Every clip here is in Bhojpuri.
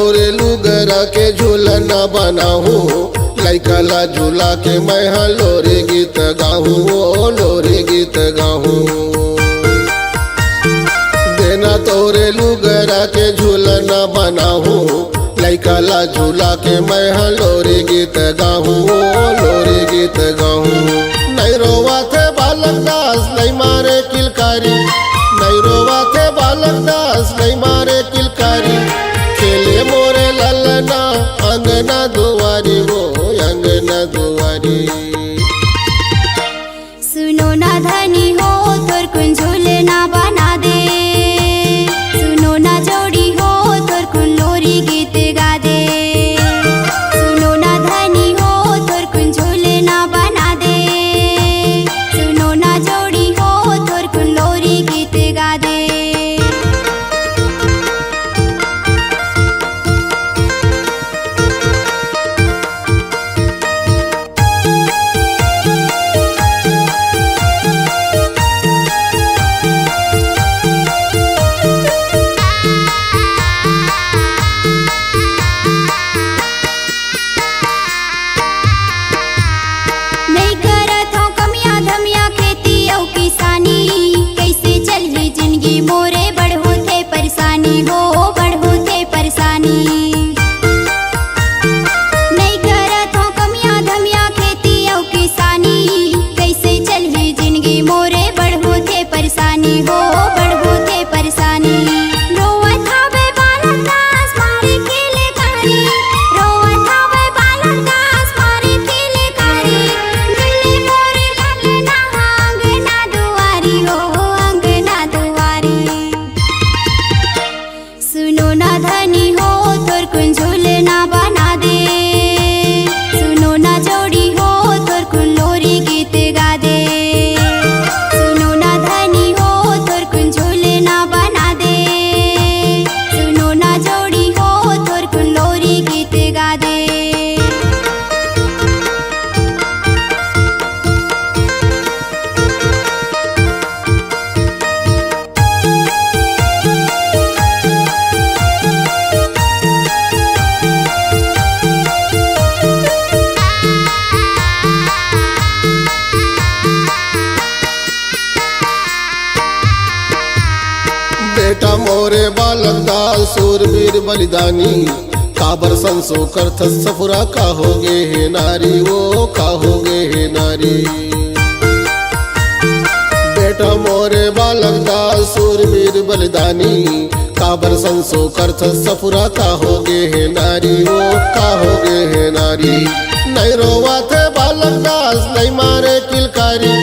तोरे लुगरा के झूलना बनाहूँ, लइका ला झूला के मैं लोरी गीत गाहूँ, ओ लोरी गीत गाहूँ। देना तोरे लुगरा के झूलना बनाहूँ, लइका ला झूला के मैं लोरी गीत गाहूँ, ओ लोरी गीत गाहूँ। नहीं रोवा थे बालक दास नहीं मारे किलकारी, नहीं रोवा थे बालक दास नहीं मारे किलकारी। खेले मोरे ललना अंगना दुआरी, वो अंगना दुआरी। सुनो ना धनी हो तोर कुन झूलना बना दे, सुनो ना जोड़ी हो तोर कुन लोरी गीत गा दे। सुनो ना धनी हो तोर कुन झूलना बना दे, सुनो ना जोड़ी हो तोर कुन लोरी गीत गा दे। बेटा मोरे बालक दास सूरवीर बलिदानी, काबर संसो करथ सफुरा काहोगे हे नारी, वो काहोगे हे नारी। बेटा मोरे बालक दास सूरवीर बलिदानी, काबर संसो करथ सफुरा काहोगे हे नारी, वो काहोगे हे नारी। नहीं रोवा थे बालक दास नहीं मारे किलकारी,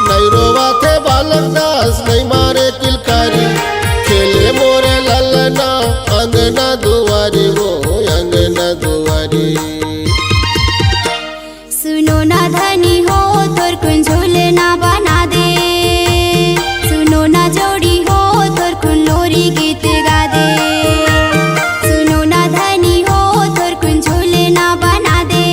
नहीं रोवा थे बालक दास नहीं मारे किलकारी। खेले मोरे ललना अंगना दुआरी, वो अंगना दुआरी। सुनो ना धनी हो तोर कुन झूलना बना दे, सुनो ना जोड़ी हो तोर कुन लोरी गीत गा दे। सुनो ना धनी हो तोर कुन झूलना बना दे,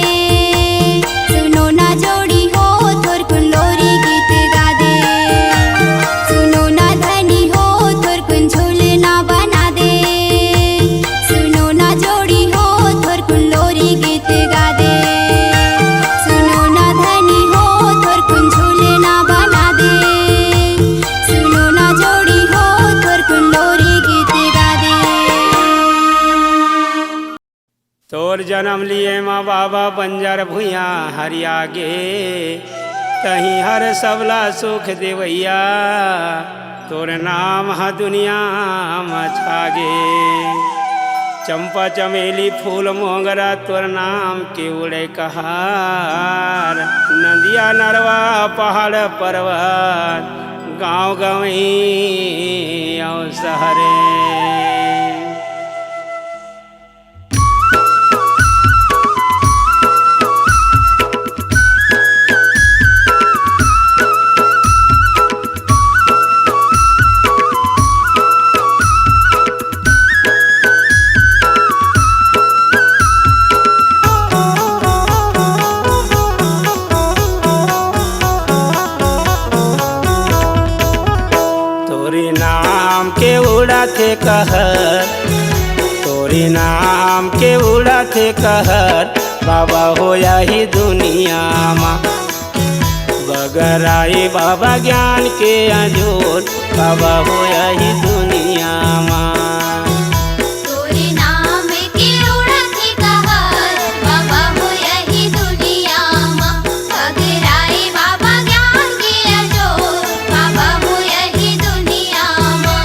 सुनो ना जोड़ी हो तोर कुन लोरी गीत गा दे। सुनो ना धनी हो तोर कुन झूलना बना दे, सुनो ना जोड़ी हो तोर कुन लोरी गीत गा दे। सुनो ना धनी हो तोर कुन झूलना बना दे, सुनो ना जोड़ी हो तोर कुन लोरी गीत गा दे। तोर जन्म लिए माँ बाबा बंजर भुइया हरियागे, तही हर सबला सुख देवैया, तोर नाम ह दुनिया मछागे। चंपा चमेली फूल मोगरा तोर नाम के उड़े कहार, नदिया नरवा पहाड़ पर्वत गाँव गवई और शहरे। थे कहर, तोरे तोरी नाम के उड़त कहर बाबा हो यही दुनिया मा। बगर आए बाबा ज्ञान के अजोर बाबा हो यही दुनिया मा। तोरे नाम के उड़त कहर बाबा हो यही दुनिया माँ। बगर आए बाबा ज्ञान के अजोर बाबा हो यही दुनिया माँ।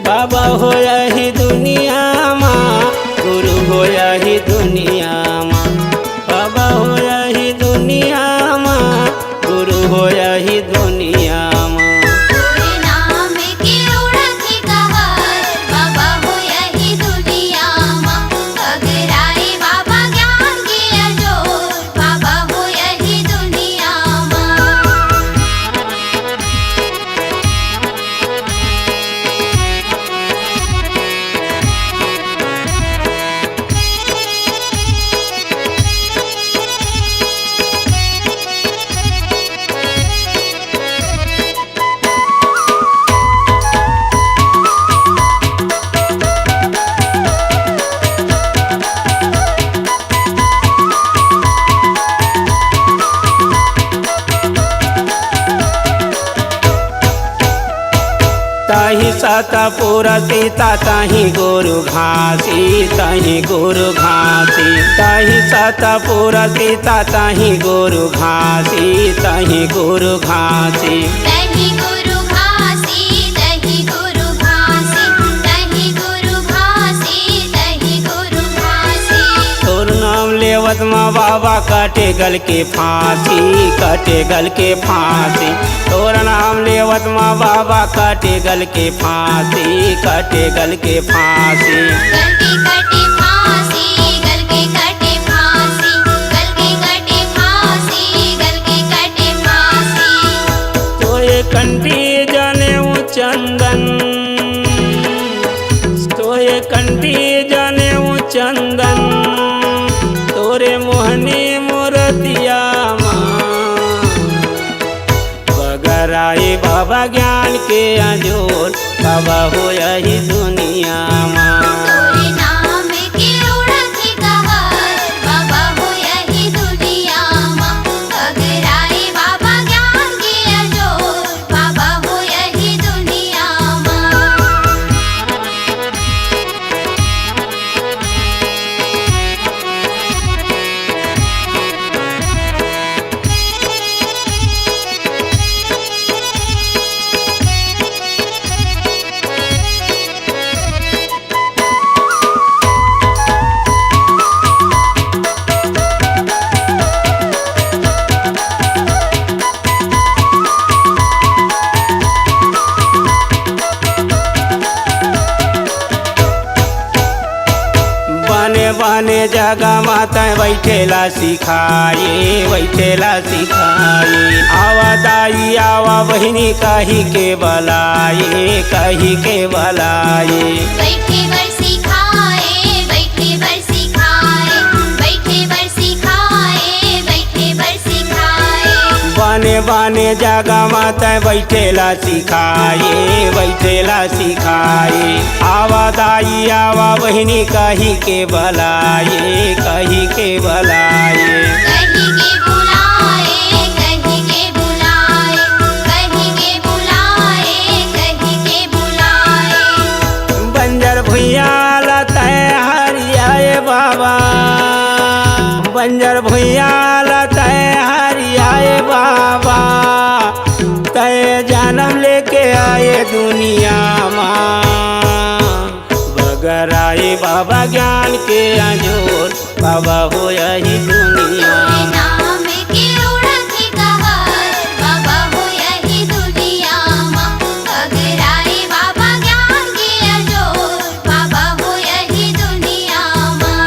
बाबा हो यही दुनिया माँ, गुरु हो यही दुनिया माँ। बाबा हो यही दुनिया माँ, गुरु हो यही दुनिया माँ। तोरे नाम के उड़त कहर बाबा हो यही दुनिया माँ। बगर आए बाबा ज्ञान के अजोर बाबा हो यही दुनिया माँ। ताही साता पूरा सीता ताही गुरु घासी, ताही गुरु घासी। ताही साता पूरा सीता ताही गुरु घासी, ताही गुरु घासी। दही गुरु घासी, दही गुरु घासी, दही गुरु घासी, दही गुरु घासी। तोर नाम लेवत माँ बाबा काटे गल के फांसी, काटे गल के फांसी। तोर नाम लेवत माँ बाबा काटे गल के फांसी, काटे गल के फांसी। गल के कटे फांसी, गल के कटे फांसी, गल के कटे फांसी, गल के कटे फांसी। तोये कंठी जाने वो चंदन, तोये कंठी जाने वो चंदन। तोरे मोहनी मूर्तिया माँ, बगर आए बाबा ज्ञान के अजोर बाबा हो यही दुनिया माँ। तोरे नाम के उड़त कहर बाबा हो यही दुनिया माँ। बगर आए बाबा ज्ञान के अजोर बाबा हो यही दुनिया माँ। बने बने जगह माता बैठेला सिखाए, बैठेला सिखाए। आवा दाई आवा बहिनी कही के बलाए, कही के बलाए। बैठे बर सिखाए, बैठे बर सिखाए, बैठे बर सिखाए, बैठे बर सिखाए। बने बने जगह माता बैठेला सिखाए, बैठेला सिखाए। आवा दाई आवा बहिनी कही के बलाए, कही के बलाए। कही के बुलाए, कही के बुलाए, कही के बुलाए, कही के बुलाए। बंजर भुइया लता हरियाए बाबा, बंजर भुइया लता हरियाए बाबा। तय जन्म लेके आए दुनिया माँ, बगर आए बाबा ज्ञान के अजोर बाबा हो यही दुनिया। तोरे नाम के उड़त कहर बाबा हो यही दुनिया माँ। बगर आए बाबा ज्ञान के अजोर बाबा हो यही दुनिया माँ।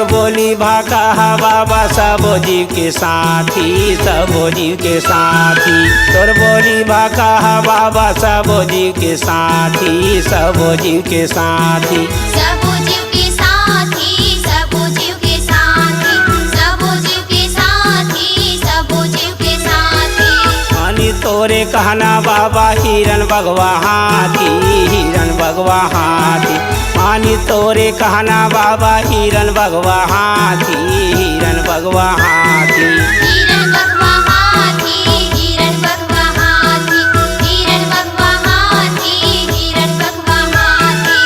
तोर बोली भाका बाबा सब जीव के साथी, सब जीव के साथी। तोर बोली भाका बाबा सब जीव के साथी, सब जीव के साथी। सब जीव के साथी, सब जीव के साथी, सब जीव के साथी, सब जीव के साथी। मानी तोरे कहना बाबा हिरन बगवा हाथी, हिरन बगवा हाथी। मानी तोरे कहना बाबा हिरन बगवा हाथी, हिरन बगवा हाथी। हिरन बगवा हाथी, हिरन बगवा हाथी, हिरन बगवा हाथी, हिरन बगवा हाथी।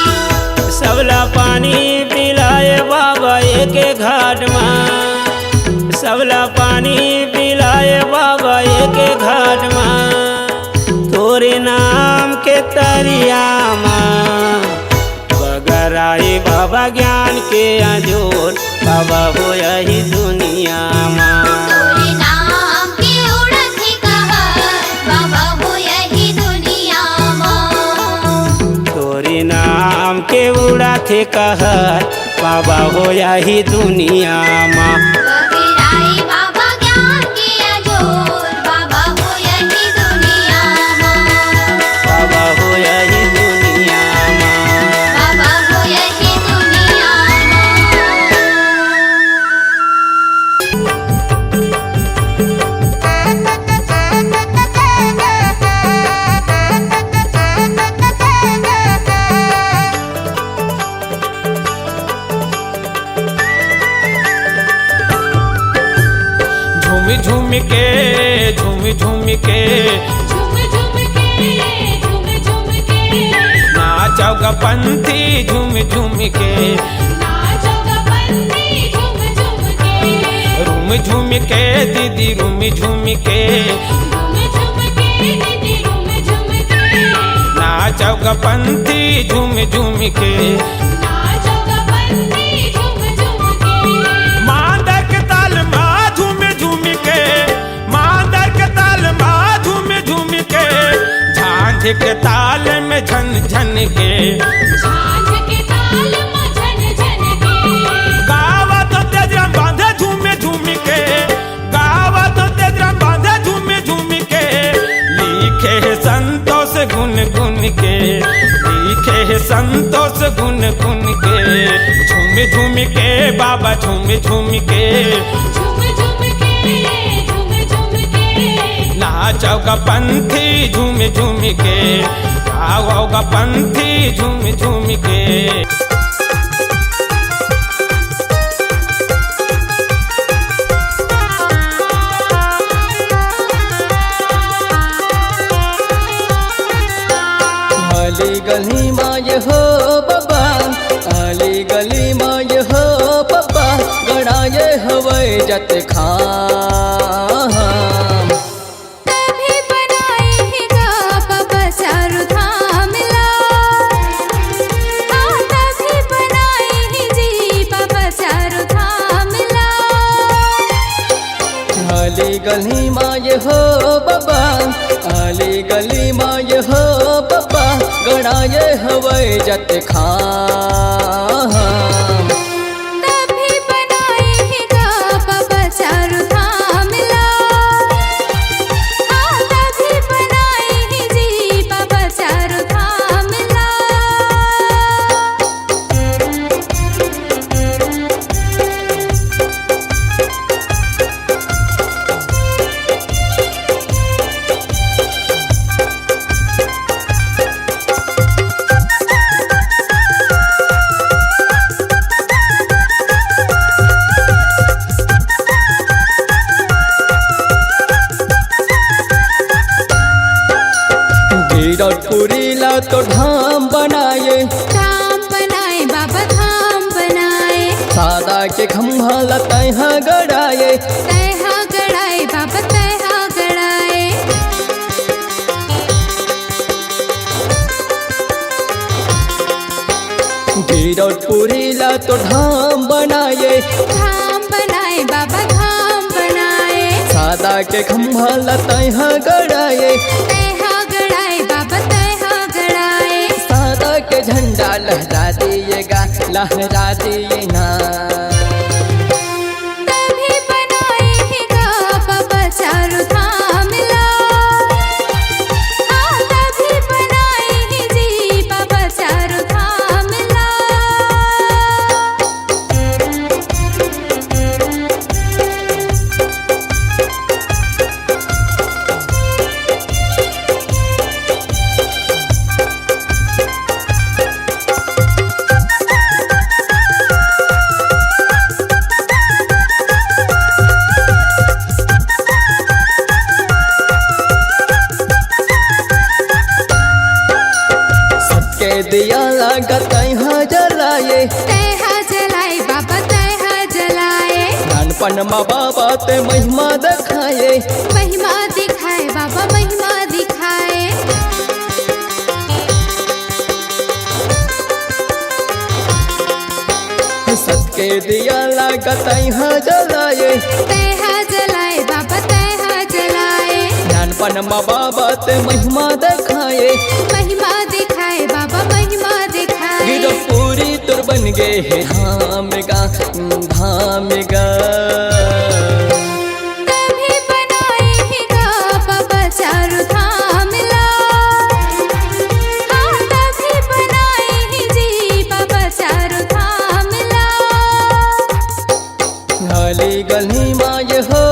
सबला पानी पिलाए बाबा एक घाट में, सबला पानी पिलाए बाबा एक घाट में। तोरे नाम के तरिया में बगराए बाबा ज्ञान के अजोर, बाबा हो यही दुनिया में। तोरे नाम के उड़त ही कहर, बाबा हो यही दुनिया में। तोरे नाम के उड़ा थे कहर, बाबा हो यही दुनिया में। बगराए बाबा ज्ञान के अजोर, बाबा हो यही दुनिया में। बाबा हो यही दुनिया में। बाबा हो यही दुनिया झूम झूम के, झूम झूम के, झूम झूम के, झूम झूम के। नाचोगा पंथी झूम झूम के, नाचोगा बंदी झूम झूम के। रूम झूम के दीदी रूम झूम के, झूम झूम के दीदी झूम झूम के। नाचोगा पंथी झूम झूम के। नाचोगा बंदी झूम झूम के। मांदर के ताल माँ झूम झूम के, मांदर के ताल माँ झूम झूम के। झांझ के ताल में झन झन के, झांझ के ताल में झन झन के। गावा तो तेजरा बांधे झूम झूम के, गावा तो तेजरा बांधे झूम झूम के। लिखे है संतोष गुन गुन के, लिखे है संतोष गुन गुन के। झूम झूम के बाबा झूम झूम के, झूम झूम के, झूम झूम के। नाचोगा पंथी झूम झूम के, गाओगा पंथी झूम झूम के। अली गली माय हो बाबा, अली गली माय हो बाबा। गड़ाए हवाई जत खाम, तभी बनाए ही गा बाबा चारू धाम ला। हाँ तभी बनाए ही जी बाबा चारू धाम ला। अली गली माय हो बाबा, अली गली माय हो बाबा। गड़ाए हवाई जत खाम, तभी बनाए ही गा बाबा चारू धाम ला। हाँ तभी बनाए ही जी बाबा चारू धाम ला। गिरपुरी ला तो धाम बनाए, धाम बनाए बाबा धाम बनाए। सादा के खम्भा लतहा गड़ाए। तैहा गड़ाए बाबा तैहा गड़ाए। गिरपुरी ला तो धाम बनाए, धाम बनाए बाबा धाम बनाए। सादा के खम्भा लतहा गड़ाए। तैहा गड़ाए बाबा तैहा गड़ाए। सादा के झंडा लहरा दिएगा, लहरा दिए ना। जलाए तैहा जलाए बाबा तैहा जलाए नानपन माँ बाबा ते महिमा दिखाए महिमा दिखाए बाबा महिमा दिखाए सत के दिया लागत यहाँ जलाए तैहा जलाए बाबा तैहा जलाए नानपन माँ बाबा ते महिमा दिखाए महिमा दिखाए बाबा महिमा दिखाए गिरो पूरी तुर बन गए है धाम गा तभी बनाए ही गा बाबा चारू धाम ला हाँ तभी बनाए ही जी बाबा चारू धाम ला आली गली माय हो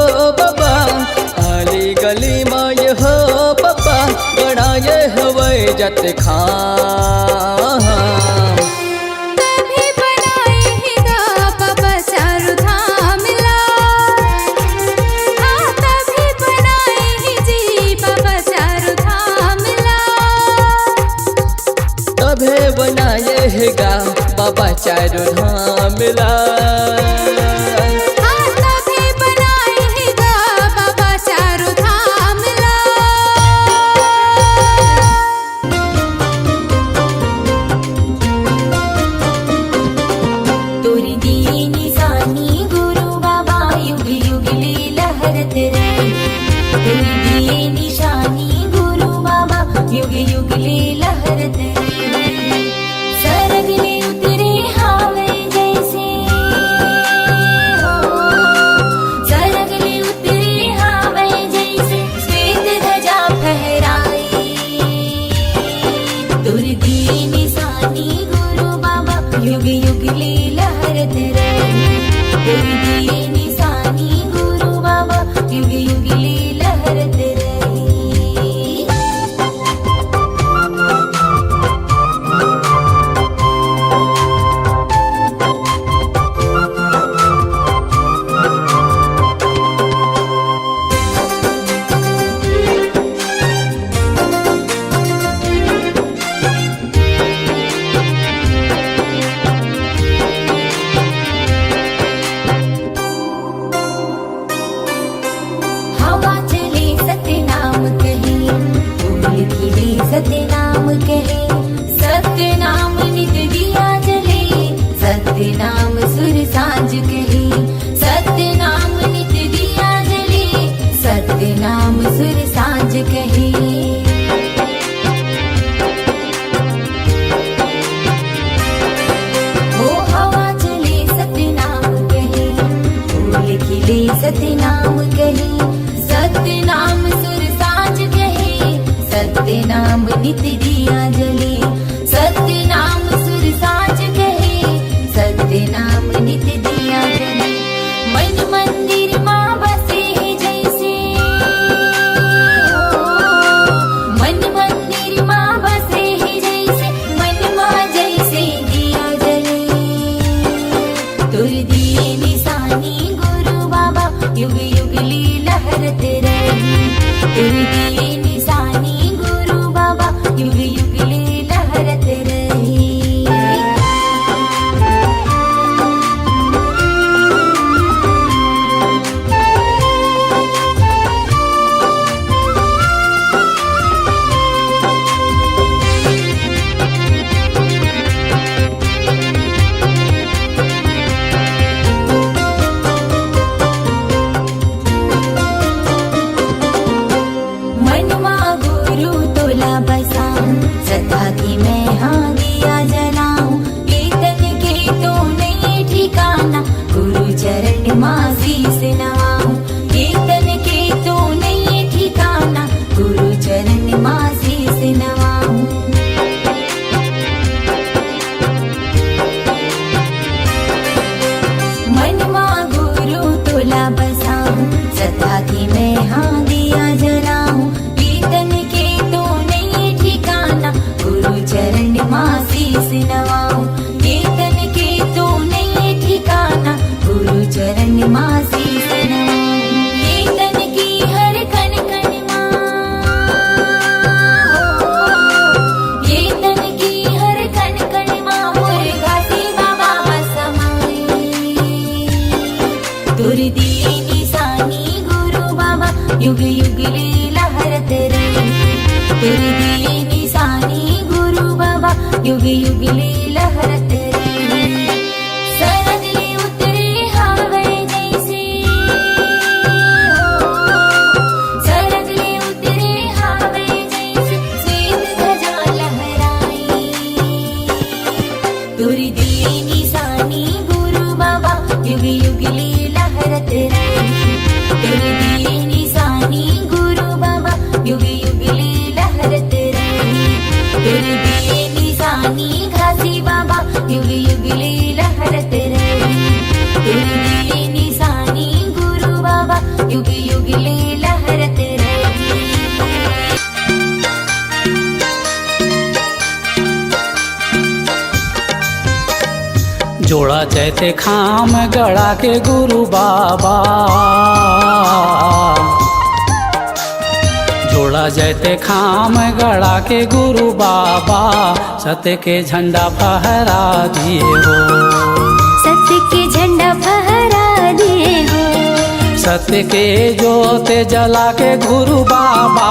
बाबा आली गली माय हो बाबा बड़ा ये हवाई जत खा तभी बनाए ही गा बाबा चारू धाम ला हाँ तभी बनाए ही जी बाबा चारू धाम ला तभे बनाए है गा बाबा चारो धाम ला हाँ तभी बनाए ही गा बाबा चारू धाम ला तोरी दिए निशानी गुरु बाबा युग युग ले लहरत रहे तोरी दिए निशानी गुरु बाबा युग युग ले लहरत रहे सरग ले उतरे हावे जैसे हो सरग ले उतरे हावे जैसे श्वेत ध्वजा फहराई तोरी दिए निशानी गुरु बाबा युग युग ले लहरत रहे तोरी दिए निशानी गुरु बाबा युग युग ले लहरत रहे हवा चले सतनाम कहे फूल खिले सतनाम कहे सतनाम नित दिया जले सतनाम सुर सांझ कहे सतनाम नित दिया जले सतनाम सुर सांझ कहे हो हवा चले सतनाम कहे फूल खिले सतनाम कहे सतनाम सुर सांझ कहे सतनाम नित दिया जले सतनाम सुर सांझ कहे सतनाम नित दिया जले मन मंदिर माँ बसे है जैसे हो मन मंदिर माँ बसे है जैसे मन माँ जैसे दिया जले तुर दिए निशानी गुरु बाबा युग युग ले लहरत रहे तुर दिए निशानी गुरु बाबा युग युग ले लहरत रहे मनवा गुरु तोला बसाऊं सदा की मैं हाँ दिया जलाऊं कीर्तन के तो नहीं ठिकाना गुरु चरण माँ शीस नवाऊं कीर्तन के तो नहीं ठिकाना गुरु चरण माँ शीस नवाऊं मनवा गुरु तोला बसाऊं सदा की मैं हाँ दिया जलाऊं कीर्तन के तो नहीं ठिकाना गुरु चरण माँ शीस नवाऊं कीर्तन के तो नहीं ठिकाना गुरु चरण माँ शीस नवाऊं कीर्तन की हर कण कण माँ कीर्तन की हर कण कण माँ मुर्गा सी तुर दिए निशानी गुरु बाबा युग युग लीला हरत रहे तुर दिए निशानी गुरु बाबा युग युग लीला हरत रहे सरदले उतरे हावे जैसे सरदले उतरे हावे जैसे श्वेत ध्वजा लहराई तुर दिए निशानी गुरु बाबा युग युग लीला हरत रहे तुर दिए निशानी गुरु बाबा युग युग लीला हरत रहे तुर दिए निशानी घासी बाबा युग युग लीला हरत रहे तुर दिए निशानी गुरु बाबा युग युग लीला हरत रहे जोड़ा जैते खाम गड़ा के गुरु बाबा जोड़ा जैते खाम गड़ा के गुरु बाबा सत्य के झंडा फहरा दिए हो सत्य के झंडा फहरा दिए हो सत्य के जोत जला के गुरु बाबा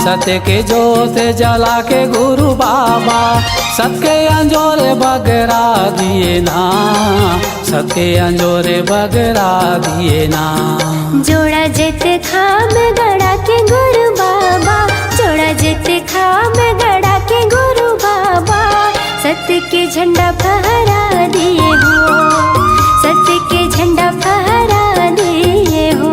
सत्य के जोत जला के गुरु बाबा सत्य अंजोरे बगरा दिए ना सत्य अंजोरे बगरा दिए ना जोड़ा जित खाम गड़ा के गुरु बाबा जोड़ा जित खाम गड़ा के गुरु बाबा सत्य के झंडा फहरा दिए हो सत्य के झंडा फहरा दिए हो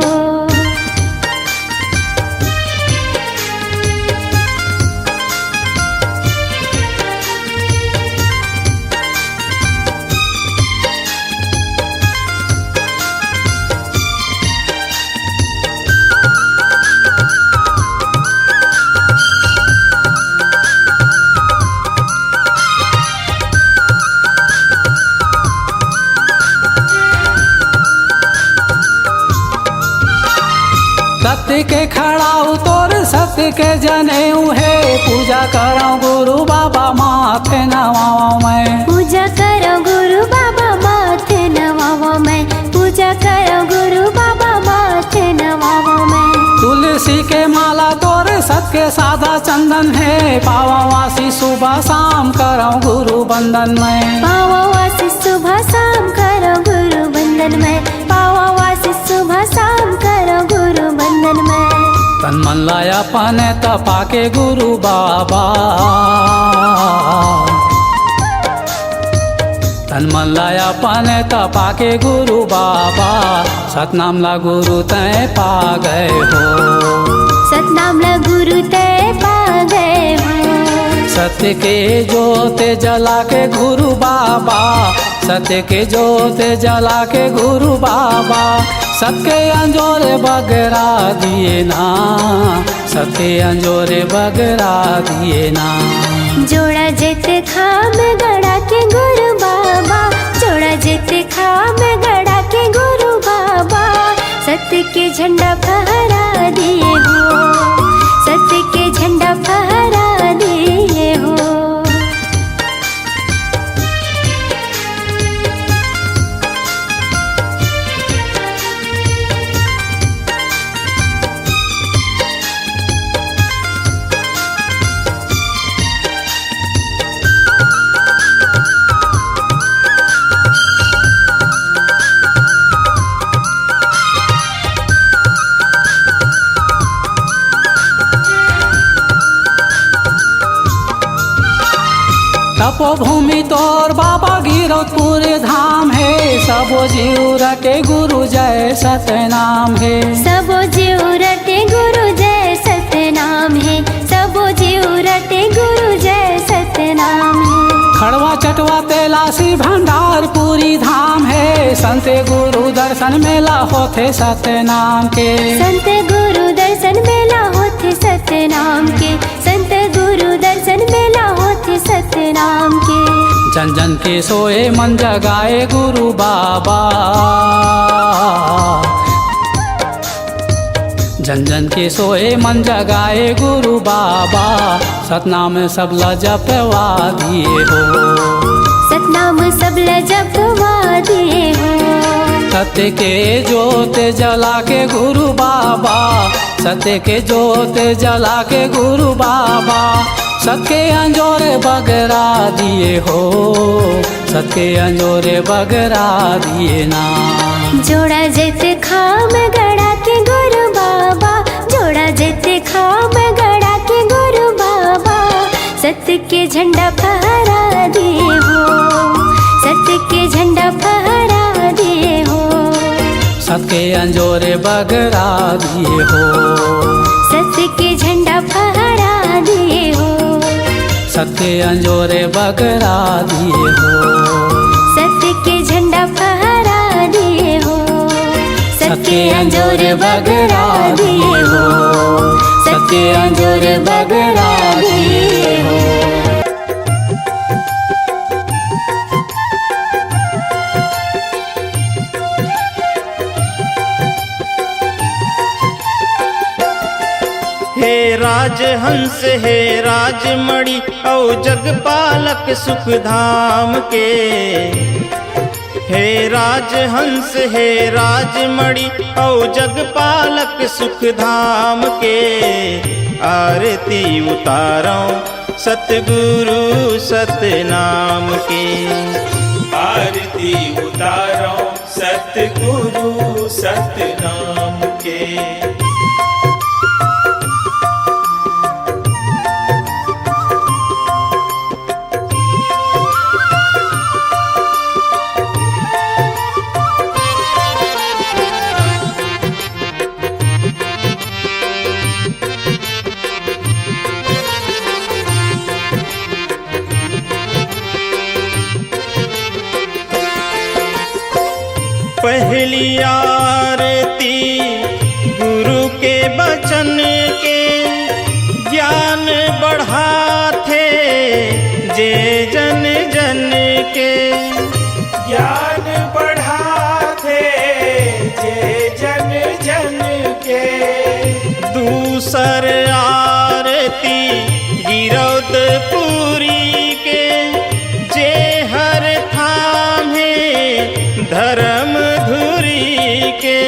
सत्य के खड़ा उतोर सत्य के जने है पूजा करो गुरु बाबा माथे नवाओ मैं पूजा करो गुरु बाबा माथे नवाओ मैं पूजा करो गुरु बाबा माथे नवाओ मैं तुलसी के माला तोर सत्य सादा चंदन है पावा वासी सुबह शाम करो गुरु बंदन में पावा वासी सुबह शाम करो गुरु बंदन में पावा वासी सुबह शाम करो गुरु बंदन में तन मन लाया पने तपा के गुरु बाबा तन मन लाया पने तपा के गुरु बाबा सतनाम ला गुरु तय पा गए हो सतनाम ला गुरु तय पा गए हो सत्य के जोत जला के गुरु बाबा सत्य के जोत जला के गुरु बाबा सबके अंजोरे बगरा दिए ना सबके अंजोरे बगरा दिए ना जोड़ा जित खाम गड़ा के गुरु बाबा जोड़ा जित खाम गड़ा के गुरु बाबा सत्य के झंडा फहरा दिए हो सत्य के झंडा फहरा दिए हो तपोभूमि तोर बाबा गिरौदपुर धाम है सबो जीव रटे गुरु जय सतनाम है सबो जीव रटे गुरु जय सतनाम है सबो जीव रटे गुरु जय सतनाम है खड़वा चटवा तेलासी भंडार पूरी धाम है संत गुरु दर्शन मेला होते सतनाम के संत गुरु दर्शन मेला होते सतनाम के संत गुरु दर्शन मेला होते सतनाम के जन जन के सोए मन जगाए गुरु बाबा जन जन के सोए मन जगाए गुरु बाबा सतनाम सबला जपवा दिए हो सतनाम सबला जपवा दिए हो सत्य के जोत जला के गुरु बाबा, सत्य के जोत जला के गुरु बाबा, सबके अंजोरे बगरा दिए हो, सबके अंजोरे बगरा दिए ना। जोड़ा जेते खाम गड़ा के गुरु बाबा, जोड़ा जेते खाम गड़ा के गुरु बाबा, सत्य के झंडा फहरा दिए हो, सत्य के झंडा फहरा दिए हो, सबके अंजोरे बगरा दिए हो, सत्य के झंडा फहरा दिए हो, सत्य अंजोरे बगरा दिए हो, सत्य के झंडा फहरा दिए हो, सत्य अंजोरे बगरा दिए हो, सत्य अंजोरे बगरा दिए हो। हे राजहंस हे राजमणि औ जगपालक सुख धाम के, हे राजहंस हे राजमणि औ जगपालक सुख धाम के, आरती उतारो सतगुरु सतनाम के, आरती उतारो सतगुरु सतनाम के। पहली आरती गुरु के बचन के, ज्ञान बढ़ाते जे जन जन के, ज्ञान बढ़ाते जे जन जन के। दूसर आरती गिरौदपुरी के, जे हर थामे धर्म धुरी के,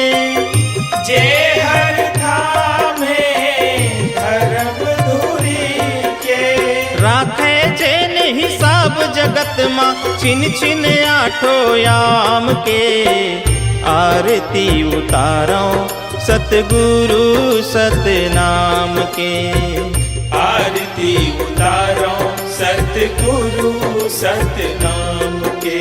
जे हर धाम है धर्म धुरी के। राखे जेन हिसाब जगत माँ छिन छिन आठो याम के, आरती उतारो सतगुरु सतनाम के, आरती उतारो सतगुरु सतनाम के।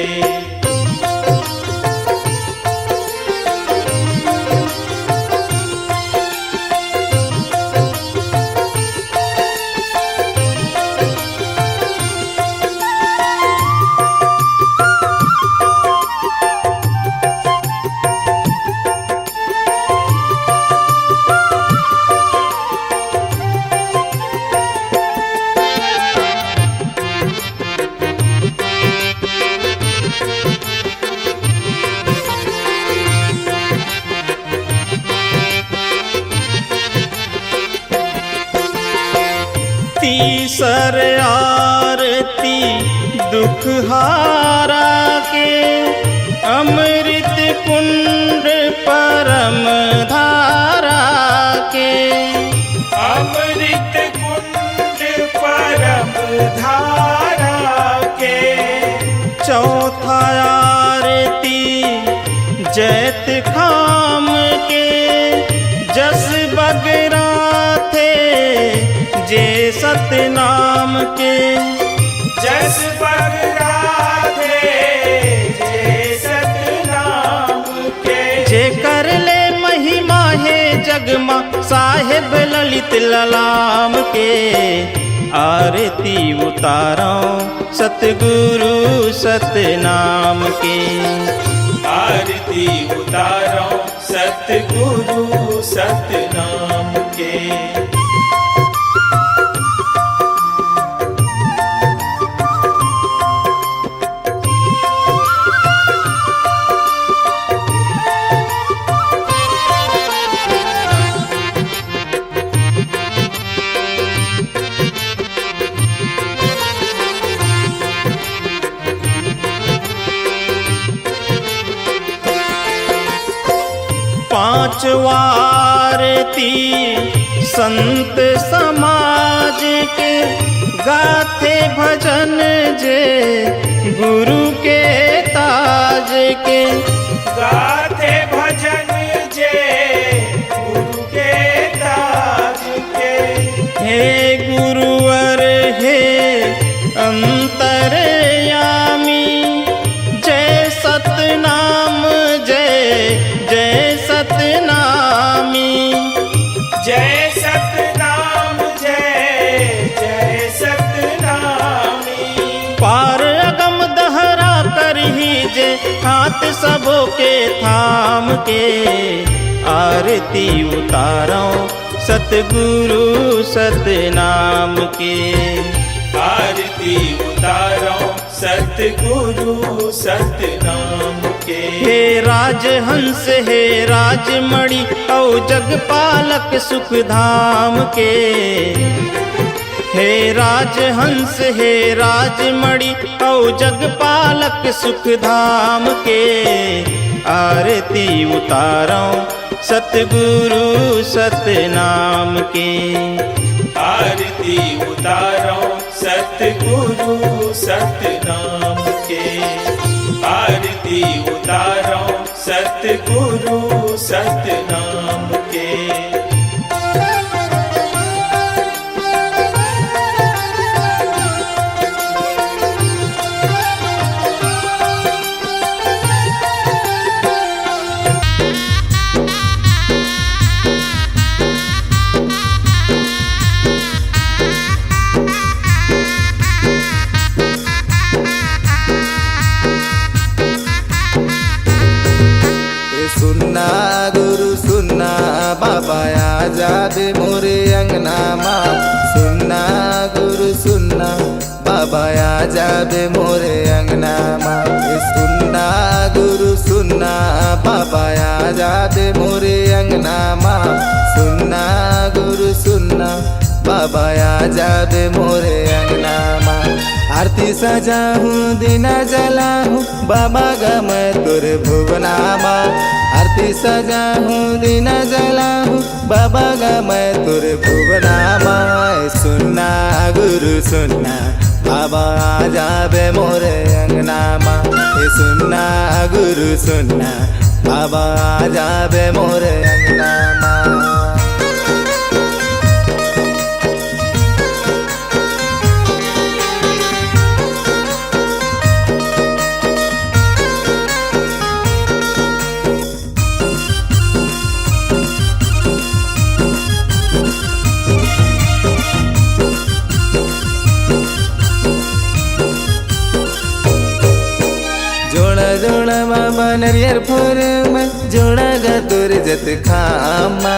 तीसर आरती दुख हारा के, अमृत कुंड परम धारा के, अमृत कुंड परम धारा के। चौथा आरती जैत खाम के, जस बगरा थे जे सतनाम के, जस बगरा थे जे सतनाम के। जे कर ले महिमा है जगमा साहेब ललित ललाम के, आरती उतारो सतगुरु सतनाम के, आरती उतारो सतगुरु सतनाम के। पांचवा आरती संत समाज के गाथे भजन जे गुरु के ताज के गाथे भजन जे गुरु के ताज के। हे गुरुवर हे अंतरयामी जय सतनाम जय जय सतनामी जय सतनाम जय जय सतनामी। पार अगम दहरा करही जे हाथ सबों के थाम के आरती उतारो सतगुरु सतनाम के। आरती उतारो सतगुरु सतनाम के। हे राजहंस हे राजमणि औ जगपालक सुख धाम के। हे राजहंस हे राजमणि औ जगपालक सुख धाम के आरती उतारो सतगुरु सतनाम के। आरती उतारो सतगुरु सतनाम के। आरती उतारो सतगुरु सतनाम के। सुनना गुरु सुनना बाबा आजा दे मोरे अंगना माँ। सुनना गुरु सुनना बाबा आजा दे मोरे अंगना माँ। सुनना गुरु सुनना बाबा आजा दे मोरे अंगना माँ। सुनना गुरु सुनना बाबा आजा दे मोरे अंगना माँ। आरती सजा हूँ दिना जला हूँ बाबा गा मैं तुर भुवना माँ। आरती सजा हूँ दिना जला हूँ बाबा गा मैं तुर भुवना माँ। सुनना गुरु सुनना बाबा आजा बे मोरे अंगना माँ। सुनना गुरु सुनना बाबा आजा बे मोरे अंगना माँ। जोड़ा बाबा नरियर फुर में जोड़ा गा तुर जत खामा।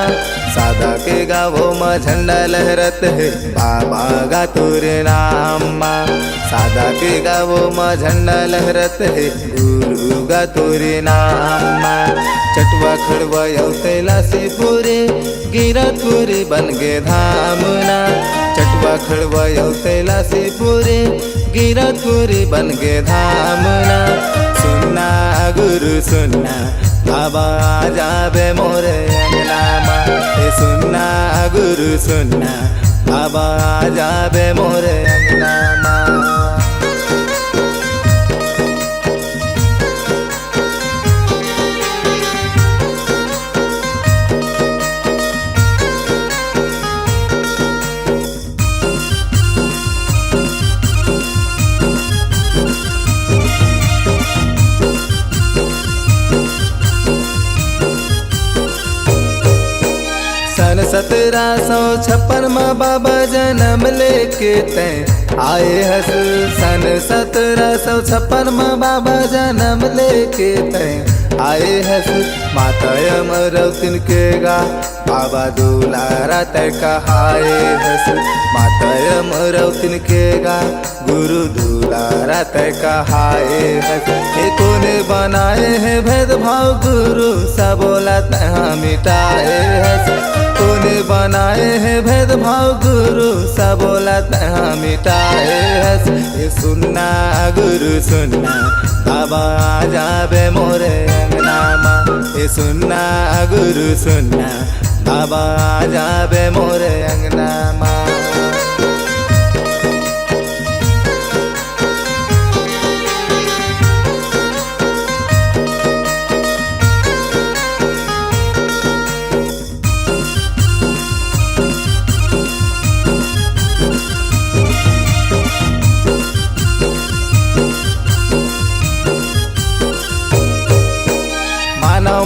सादा के गावो माँ झंडा लहरत है बाबा गा तुर नामा। सादा के गावो माँ झंडा लहरत है गुरु गा तुर नामा। चटवा खड़वा यौतेला से पूरे गिरत पूरे बन गे धामना। चटवा खड़वा यौतेला से पूरे गिरत पूरे बन गे धामना। सुनना गुरु सुनना बाबा आजा बे मोरे अंगना माँ। सुनना गुरु सुनना बाबा आजा बे मोरे अंगना माँ। सन 1756 में बाबा जन्म लेके तय आए हस। सन 1756 में बाबा जन्म लेके तय आए हस। माता अमरवतिन के गा बाबा दुलारा तय कहाए हस। माता अमरवतिन के गा गुरु दुलारा तय कहाए हस। कोने बनाए हैं भेदभाव गुरु सा बोला तहाँ मिटाए हस। तूने बनाए हैं भेदभाव गुरु सा बोला तहा मिटाए हंस ये सुनना गुरु सुनना बाबा आ जाबे मोरे अंगना माँ ये सुनना गुरु सुनना बाबा आ जाबे मोरे अंगना माँ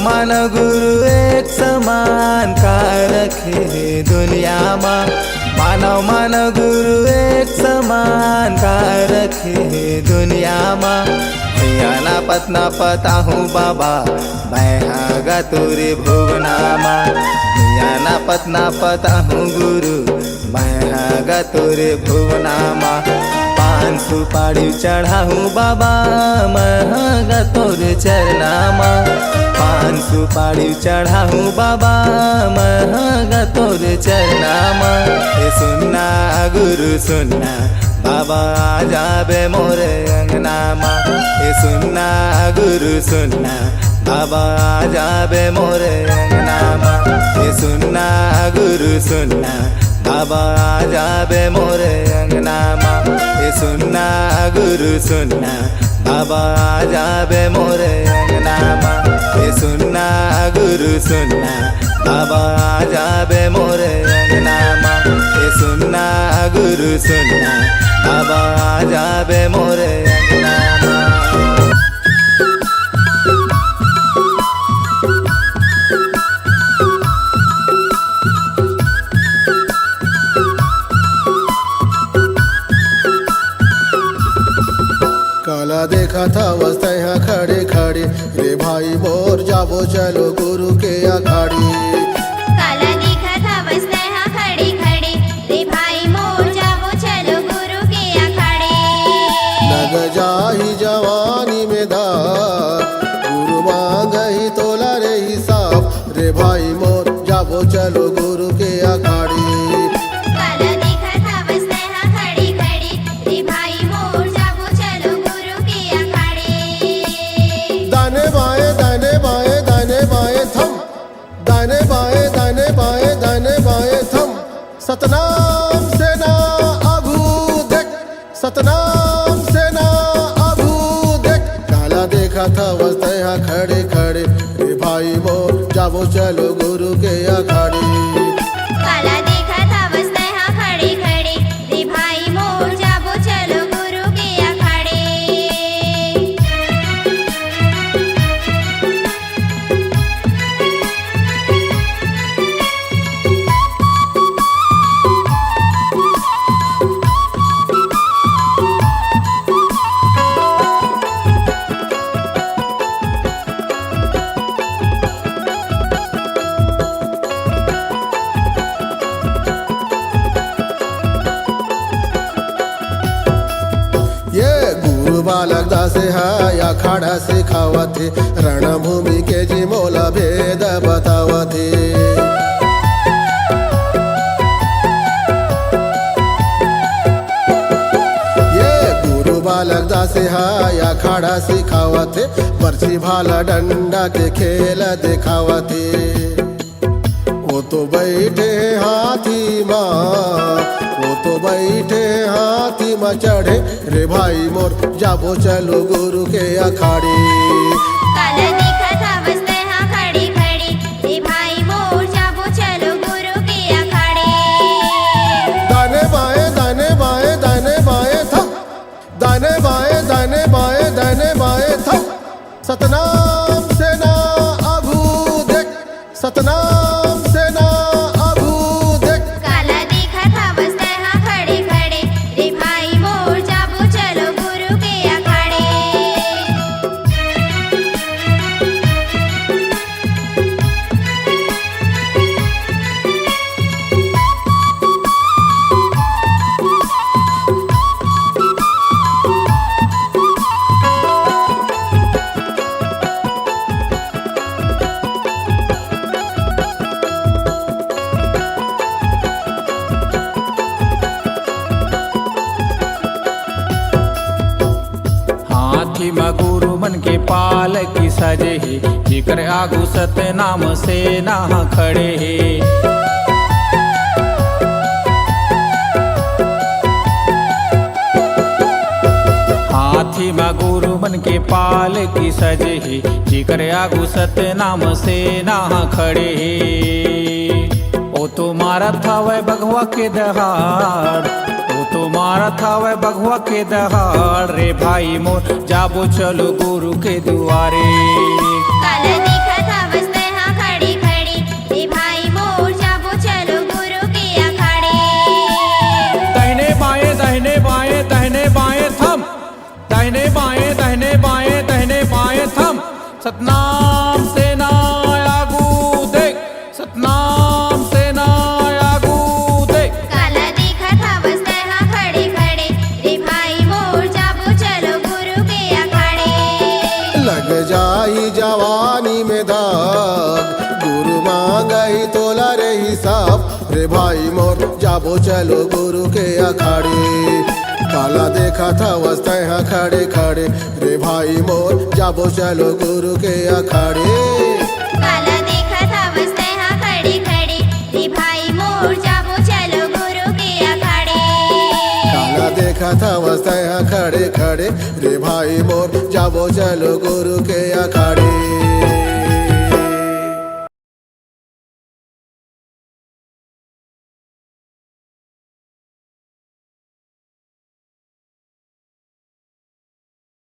मानव गुरु एक समान का रखे दुनिया में मानव गुरु एक समान का रखे दुनिया में ना पतना पता हूँ बाबा मैं हागा तुरे भुवना ना पतना पता हूँ गुरु मैं हागा तुरे भुवना पान सुपारी चढ़ा हूँ बाबा मैं हागा तोरे चरना पान सुपारी चढ़ा हूँ बाबा मैं हागा तोरे चरना ये सुनना गुरु सुनना बाबा आ जाबे मोरे अंगना ये सुनना गुरु सुनना बाबा आ जाबे मोरे अंगना ये सुनना गुरु सुनना बाबा आ जाबे मोरे अंगना ये सुनना गुरु सुनना बाबा आ जाबे मोरे अंगना ये सुनना गुरु सुनना बाबा आ जाबे मोरे अंगना ये सुनना गुरु सुनना बाबा आ जाबे मोरे अंगना काला देखा था वस्ता यहाँ खड़े खड़े रे भाई मोर जाबो चलो गुरु के अखाड़ी काला देखा था बसता यहाँ खड़े खड़े रे भाई मोर जाबो चलो गुरु के अखाड़े लग जाही जवानी में धार गुरु मांग ही तोला रे हिसाब रे भाई मोर जाबो चलो गुरु के अखाड़ी काला देखा था बसता यहाँ खड़े खड़े रे भाई मोर जाबो चलो गुरु के अखाड़े दाने बाएं दाने बाएं दाने बाएं थम दाने बाएं दाने बाएं दाने बाएं थम सतनाम सेना अभू देख सतनाम सेना अभू देख काला देखा था वस्ता यहाँ खड़े खड़े रे भाई मोर जाबो चलो गुरु के अखाड़ी काला देखा था बसता यहाँ खड़े खड़े रे भाई मोर जाबो चलो गुरु के अखाड़े ये गुरु बालक दास है या खाड़ा सिखावथे रणभूमि के जी मोला भेद बतावथे ये गुरु बालक दास है या खाड़ा सिखावथे बरछी भाला डंडा के खेल दिखावथे वो तो बैठे हाथी माँ वो तो बैठे हाथी माँ चढ़े रे भाई मोर जाबो चलो गुरु के अखाड़ी काला देखा था बसता यहाँ खड़े खड़े रे भाई मोर जाबो चलो गुरु के अखाड़े दाने बाएं दाने बाएं दाने बाएं थम दाने बाएं दाने बाएं दाने बाएं थम सतनाम सेना अभू देख सतनाम सेना अभू देख काला देखा था बसता यहाँ खड़े खड़े रे भाई मोर जाबो चलो गुरु के अखाड़े के पाल की सजे ही जिक्र आगु सतनाम से ना खड़े हे हाथी माँ गुरु बन के पाल की सजे ही जिक्र आगु सतनाम से ना खड़े हे ओ तो मारा था वह बघवा के दहाड़ ओ तो मारा था वह बघवा के दहाड़ रे भाई मोर जाबो चलो गुरु के दुआरे काला देखा था बस तहाँ खड़ी खड़ी रे भाई मोर जाबो चलो गुरु के अखाड़े दाहिने बाएं दाहिने बाएं दाहिने बाएं थम दाहिने बाएं दाहिने बाएं दाहिने बाएं थम सतनाम से ना आगू देख सतनाम से ना आगू देख काला देखा था बस तहाँ खड़े खड़े रे भाई मोर जाबो चलो गुरु के अखाड़े लग जाई जवानी में दाग गुरु मांगई तोला रे हिसाब रे भाई मोर जाबो चलो गुरु के अखाड़े काला देखा था वस्ते यहाँ खड़े खड़े रे भाई मोर जाबो चलो गुरु के अखाड़े काला देखा था बस तहाँ खड़े खड़े रे भाई मोर जाबो चलो गुरु के अखाड़े काला देखा था वस्ते यहाँ खड़े खड़े रे भाई मोर जाबो चलो गुरु के